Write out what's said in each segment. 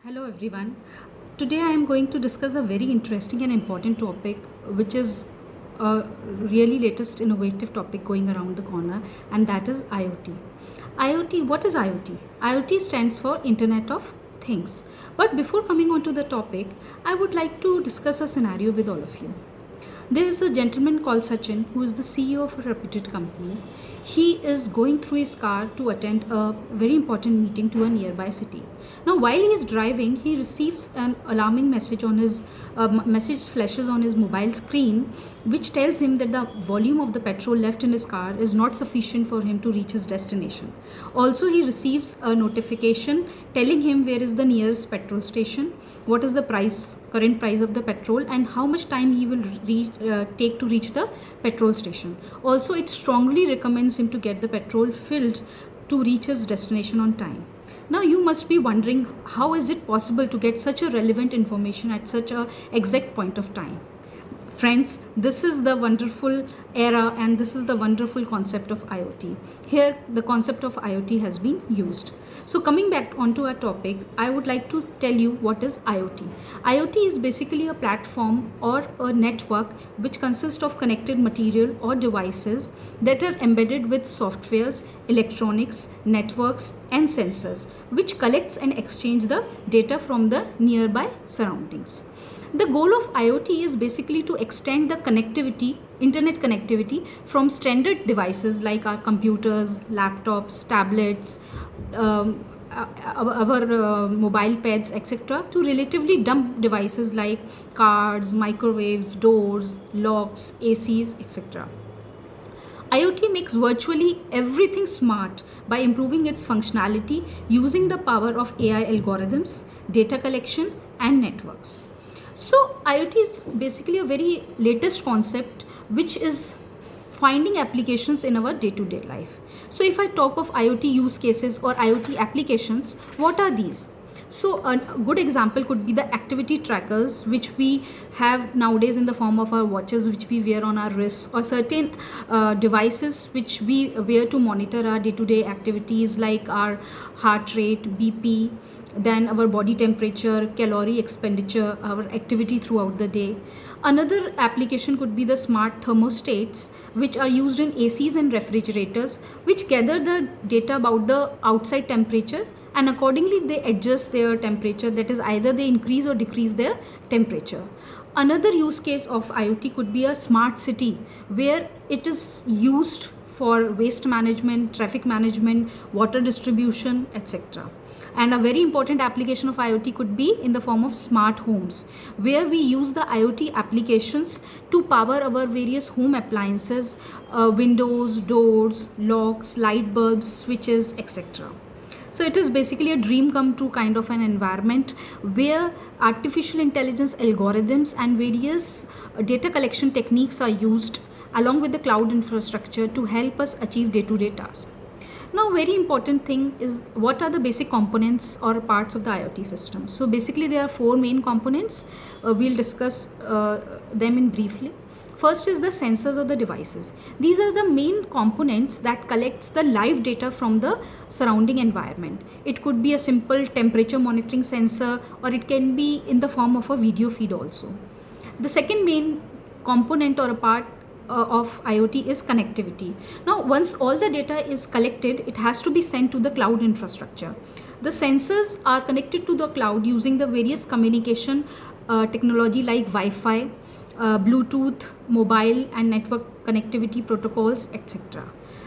Hello everyone. Today I am going to discuss a very interesting and important topic which is a really latest innovative topic going around the corner, and that is IoT. IoT, what is IoT? IoT stands for Internet of Things. But before coming on to the topic, I would like to discuss a scenario with all of you. There is a gentleman called Sachin who is the CEO of a reputed company. He is going through his car to attend a very important meeting to a nearby city. Now, while he is driving, he receives an alarming message on his message flashes on his mobile screen, which tells him that the volume of the petrol left in his car is not sufficient for him to reach his destination. Also, he receives a notification telling him where is the nearest petrol station, what is the current price of the petrol, and how much time he will take to reach the petrol station. Also, it strongly recommends him to get the petrol filled to reach his destination on time. Now you must be wondering, how is it possible to get such a relevant information at such a exact point of time? Friends, this is the wonderful era and this is the wonderful concept of IoT. Here, the concept of IoT has been used. So, coming back onto our topic, I would like to tell you what is IoT. IoT is basically a platform or a network which consists of connected material or devices that are embedded with softwares, electronics, networks, and sensors, which collects and exchange the data from the nearby surroundings. The goal of IoT is basically to extend the connectivity, internet connectivity, from standard devices like our computers, laptops, tablets, our mobile pads, etc., to relatively dumb devices like cards, microwaves, doors, locks, ACs, etc. IoT makes virtually everything smart by improving its functionality using the power of AI algorithms, data collection, and networks. So IoT is basically a very latest concept which is finding applications in our day-to-day life. So if I talk of IoT use cases or IoT applications, what are these? So a good example could be the activity trackers which we have nowadays in the form of our watches which we wear on our wrists, or certain devices which we wear to monitor our day-to-day activities like our heart rate, BP, then our body temperature, calorie expenditure, our activity throughout the day. Another application could be the smart thermostats, which are used in ACs and refrigerators, which gather the data about the outside temperature, and accordingly they adjust their temperature, that is, either they increase or decrease their temperature. Another use case of IoT could be a smart city, where it is used for waste management, traffic management, water distribution, etc. And a very important application of IoT could be in the form of smart homes, where we use the IoT applications to power our various home appliances, windows, doors, locks, light bulbs, switches, etc. So it is basically a dream come true kind of an environment where artificial intelligence algorithms and various data collection techniques are used along with the cloud infrastructure to help us achieve day-to-day tasks. Now, very important thing is, what are the basic components or parts of the IoT system? So basically there are four main components. We'll discuss them in briefly. First is the sensors or the devices. These are the main components that collects the live data from the surrounding environment. It could be a simple temperature monitoring sensor, or it can be in the form of a video feed also. The second main component or a part of IoT is connectivity. Now, once all the data is collected, it has to be sent to the cloud infrastructure. The sensors are connected to the cloud using the various communication technology like Wi-Fi, Bluetooth, mobile and network connectivity protocols, etc.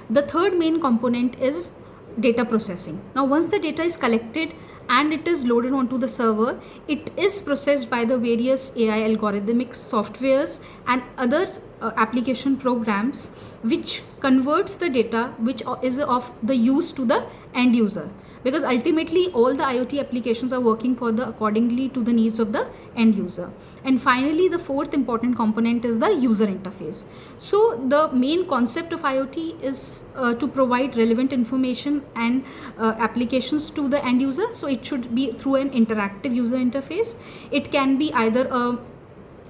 The third main component is data processing. Now, once the data is collected and it is loaded onto the server, it is processed by the various AI algorithmic softwares and other application programs, which converts the data which is of the use to the end user, because ultimately all the IoT applications are working for the accordingly to the needs of the end user. And finally, the fourth important component is the user interface. So the main concept of IoT is to provide relevant information and applications to the end user. So it should be through an interactive user interface. It can be either a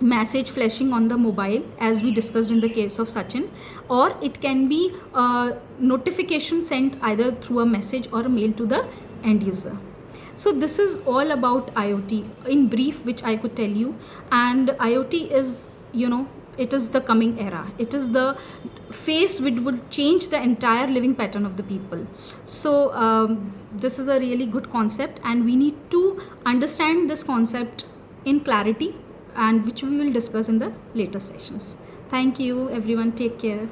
message flashing on the mobile, as we discussed in the case of Sachin, or it can be a notification sent either through a message or a mail to the end user. So this is all about IoT in brief, which I could tell you. And IoT is, it is the coming era. It is the phase which will change the entire living pattern of the people. So this is a really good concept, and we need to understand this concept in clarity, and which we will discuss in the later sessions. Thank you, everyone. Take care.